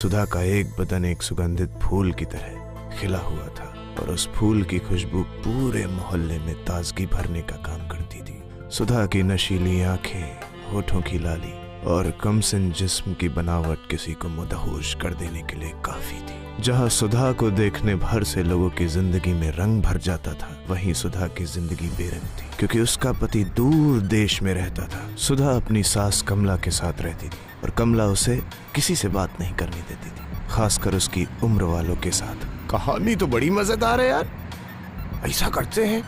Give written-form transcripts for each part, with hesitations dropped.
सुधा का एक बदन एक सुगंधित फूल की तरह खिला हुआ था और उस फूल की खुशबू पूरे मोहल्ले में ताजगी भरने का काम करती थी। सुधा की नशीली आंखें, होठों की लाली और कमसिन जिस्म की बनावट किसी को मदहोश कर देने के लिए काफी थी। जहां सुधा को देखने भर से लोगों की जिंदगी में रंग भर जाता था, वहीं सुधा की जिंदगी बेरंग थी, क्योंकि उसका पति दूर देश में रहता था। सुधा अपनी सास कमला के साथ रहती थी और कमला उसे किसी से बात नहीं करने देती थी, खासकर उसकी उम्र वालों के साथ। कहानी तो बड़ी मजेदार है यार। ऐसा करते हैं,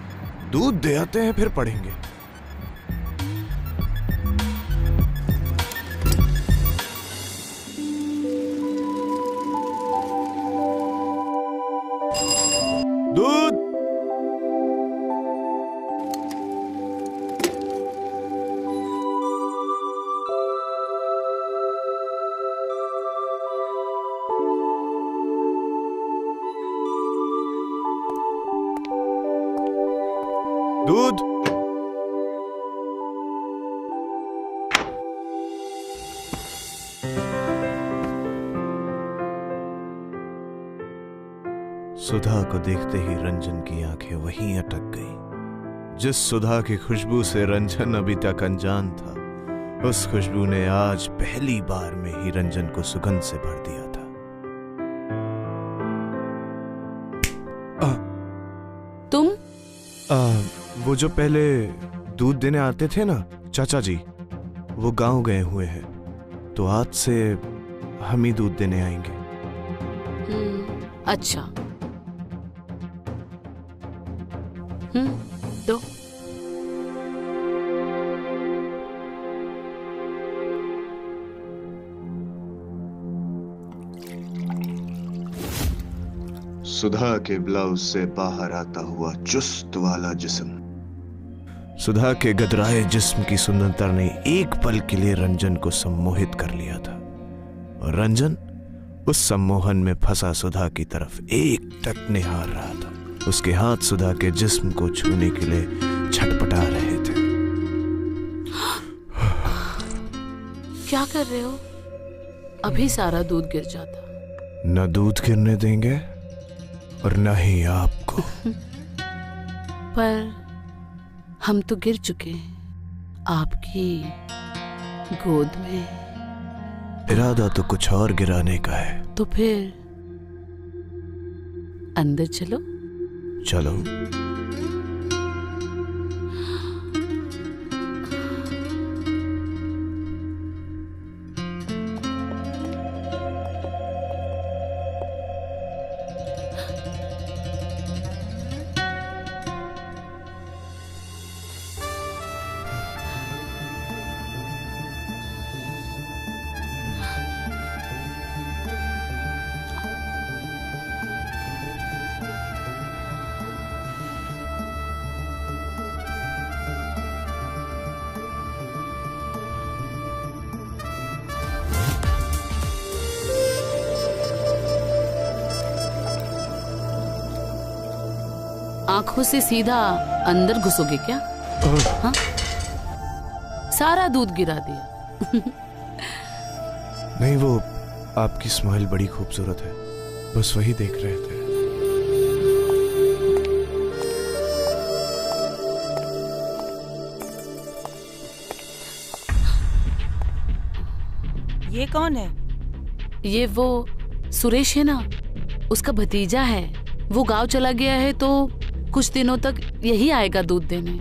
दूध दे आते हैं, फिर पढ़ेंगे। दूध। दूध। सुधा को देखते ही रंजन की आंखें वहीं अटक गईं। जिस सुधा की खुशबू से रंजन अभी तक अनजान था, उस खुशबू ने आज पहली बार में ही रंजन को सुगंध से भर दिया था। तुम? वो जो पहले दूध देने आते थे ना, चाचा जी, वो गांव गए हुए हैं, तो आज से हम ही दूध देने आएंगे। अच्छा। दो। सुधा के ब्लाउज से बाहर आता हुआ चुस्त वाला जिस्म, सुधा के गदराए जिस्म की सुंदरता ने एक पल के लिए रंजन को सम्मोहित कर लिया था, और रंजन उस सम्मोहन में फंसा सुधा की तरफ एक टक निहार रहा था। उसके हाथ सुधा के जिस्म को छूने के लिए छटपटा रहे थे। क्या कर रहे हो? अभी सारा दूध गिर जाता। न दूध गिरने देंगे और न ही आपको। पर हम तो गिर चुके हैं आपकी गोद में। इरादा तो कुछ और गिराने का है। तो फिर अंदर चलो। चलो। आंखों से सीधा अंदर घुसोगे क्या? हाँ? सारा दूध गिरा दिया। नहीं, वो आपकी स्माइल बड़ी खूबसूरत है, बस वही देख रहे थे। ये कौन है? ये वो सुरेश है ना, उसका भतीजा है। वो गांव चला गया है तो कुछ दिनों तक यही आएगा दूध देने।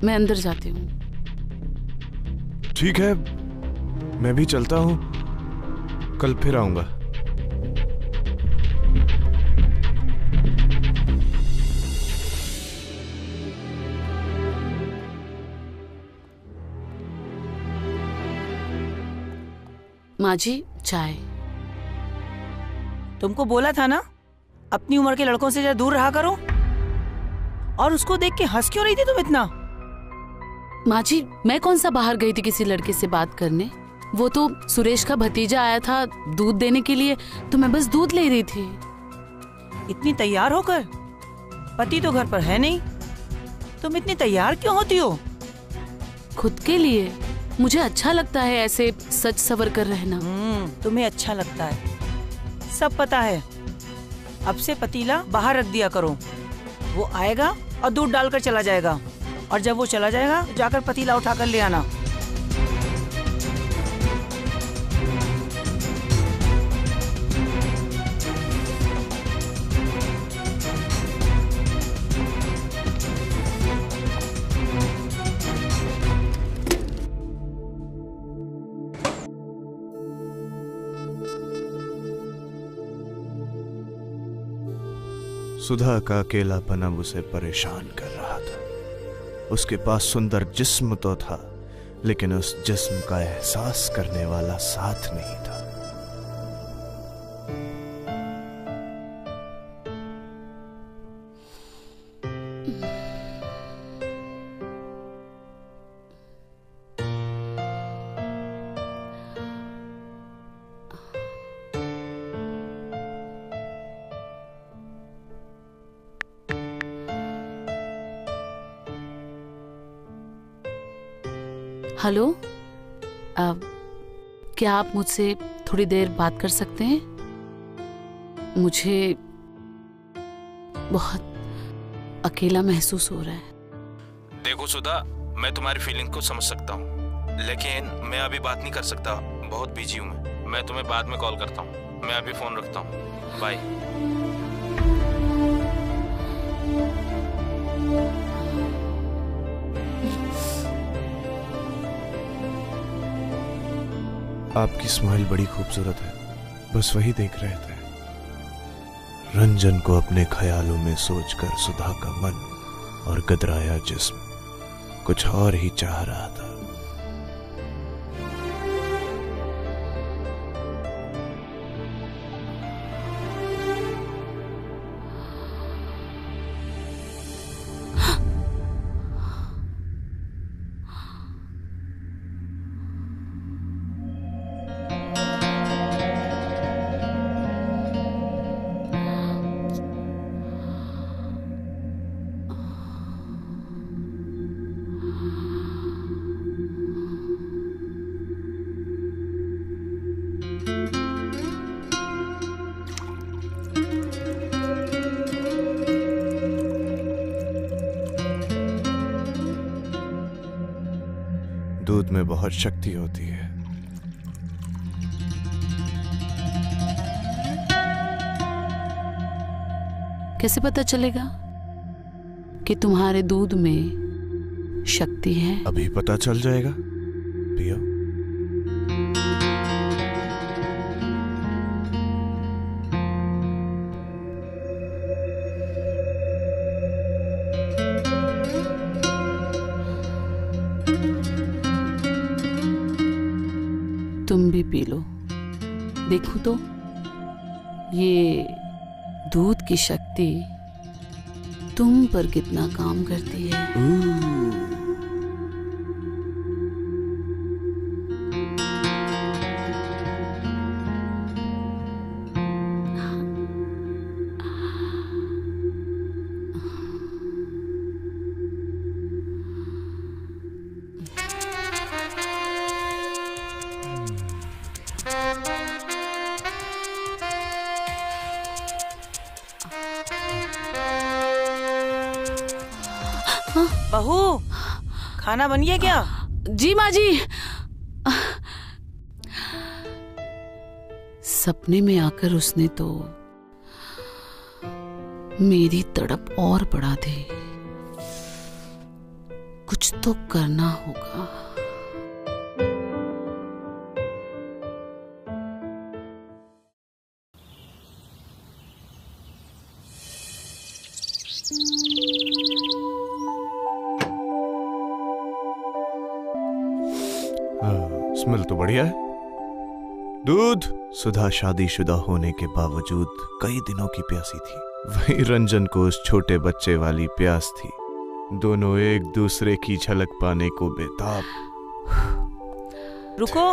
मैं अंदर जाती हूँ। ठीक है, मैं भी चलता हूँ, कल फिर आऊंगा। माँ जी, चाय। तुमको बोला था ना अपनी उम्र के लड़कों से जरा दूर रहा करो। और उसको देख के हंस क्यों रही थी तुम इतना? माँ जी, मैं कौन सा बाहर गई थी किसी लड़के से बात करने? वो तो सुरेश का भतीजा आया था दूध देने के लिए, तो मैं बस दूध ले रही थी। इतनी तैयार होकर? पति तो घर पर है नहीं, तुम इतनी तैयार क्यों होती हो? खुद के लिए। मुझे अच्छा लगता है ऐसे सच सवर कर रहना। तुम्हें अच्छा लगता है, सब पता है। अब से पतीला बाहर रख दिया करो। वो आएगा और दूध डालकर चला जाएगा, और जब वो चला जाएगा तो जाकर पतीला उठाकर ले आना। सुधा का अकेलापन अब उसे परेशान कर रहा था। उसके पास सुंदर जिस्म तो था, लेकिन उस जिस्म का एहसास करने वाला साथ नहीं था। हेलो, क्या आप मुझसे थोड़ी देर बात कर सकते हैं? मुझे बहुत अकेला महसूस हो रहा है। देखो सुधा, मैं तुम्हारी फीलिंग को समझ सकता हूँ, लेकिन मैं अभी बात नहीं कर सकता, बहुत बिजी हूँ मैं तुम्हें बाद में कॉल करता हूँ। मैं अभी फोन रखता हूँ, बाय। आपकी स्माइल बड़ी खूबसूरत है, बस वही देख रहे थे। रंजन को अपने ख्यालों में सोचकर सुधा का मन और गदराया जिस्म कुछ और ही चाह रहा था। दूध में बहुत शक्ति होती है। कैसे पता चलेगा कि तुम्हारे दूध में शक्ति है? अभी पता चल जाएगा, पियो। तुम भी पी लो, देखो तो ये दूध की शक्ति तुम पर कितना काम करती है। बहू, खाना बन गया क्या? जी माँ जी। सपने में आकर उसने तो मेरी तड़प और बढ़ा दी। कुछ तो करना होगा। स्मेल तो बढ़िया है। दूध। सुधा शादीशुदा होने के बावजूद कई दिनों की प्यासी थी। वही रंजन को उस छोटे बच्चे वाली प्यास थी। दोनों एक दूसरे की झलक पाने को बेताब। रुको।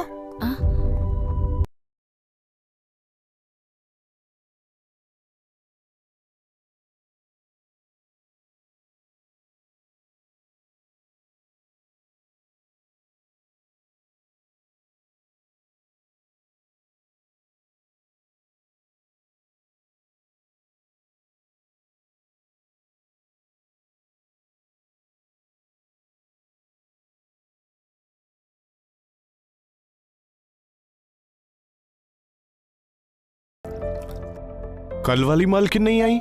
कल वाली मालकिन नहीं आई?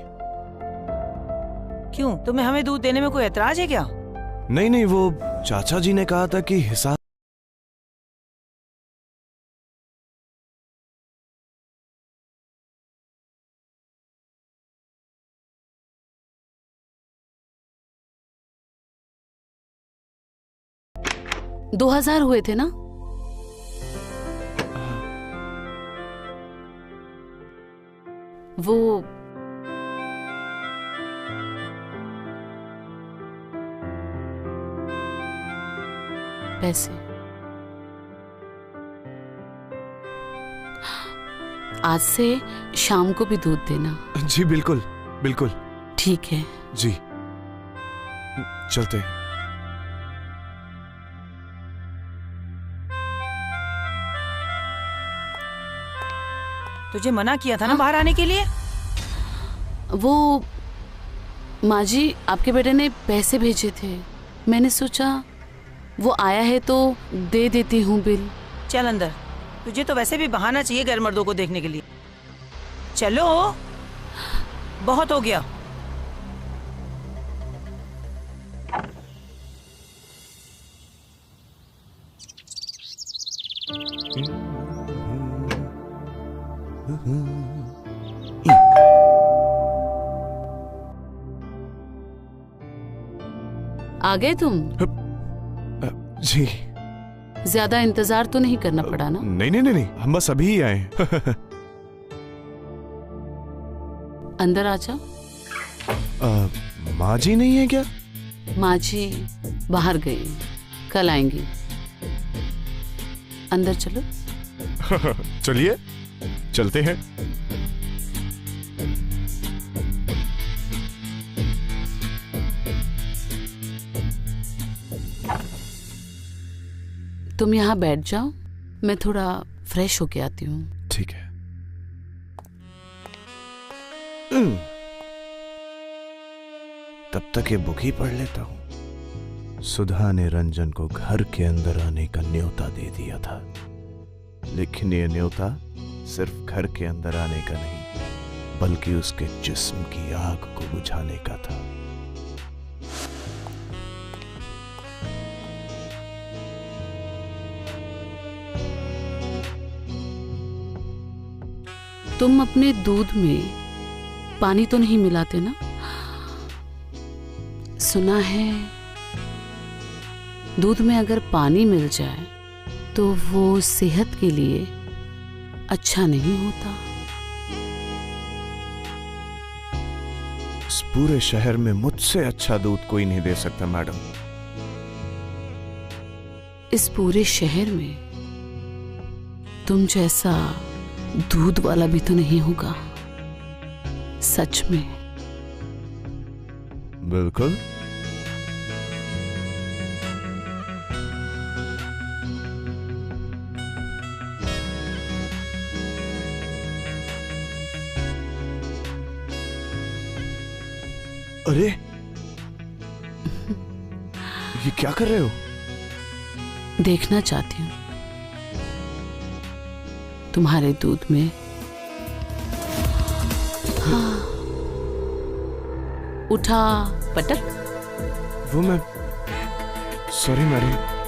क्यों, तुम्हें हमें दूध देने में कोई एतराज है क्या? नहीं नहीं, वो चाचा जी ने कहा था कि हिसाब। दो 2000 हुए थे ना? वो पैसे आज से शाम को भी दूध देना। जी बिल्कुल बिल्कुल। ठीक है जी, चलते हैं। तुझे मना किया था ना बाहर आने के लिए। वो माँ जी, आपके बेटे ने पैसे भेजे थे, मैंने सोचा वो आया है तो दे देती हूँ बिल। चल अंदर, तुझे तो वैसे भी बहाना चाहिए गैर मर्दों को देखने के लिए। चलो, बहुत हो गया। आ गए तुम? जी। ज्यादा इंतजार तो नहीं करना पड़ा ना? नहीं नहीं नहीं नहीं, हम बस अभी ही आए हैं। अंदर आ जाओ। माँ जी नहीं है क्या? माँ जी बाहर गई, कल आएंगी। अंदर चलो। चलिए, चलते हैं। तुम यहाँ बैठ जाओ, मैं थोड़ा फ्रेश होके आती हूँ। ठीक है। तब तक ये बुक ही पढ़ लेता हूँ। सुधा ने रंजन को घर के अंदर आने का न्योता दे दिया था, लेकिन ये न्योता सिर्फ घर के अंदर आने का नहीं, बल्कि उसके जिस्म की आग को बुझाने का था। तुम अपने दूध में पानी तो नहीं मिलाते ना? सुना है दूध में अगर पानी मिल जाए तो वो सेहत के लिए अच्छा नहीं होता। इस पूरे शहर में मुझसे अच्छा दूध कोई नहीं दे सकता मैडम। इस पूरे शहर में तुम जैसा दूध वाला भी तो नहीं होगा, सच में। बिल्कुल। अरे, ये क्या कर रहे हो? देखना चाहती हूँ तुम्हारे दूध में। हाँ, उठा पटक। वो मैं, सॉरी मैडम।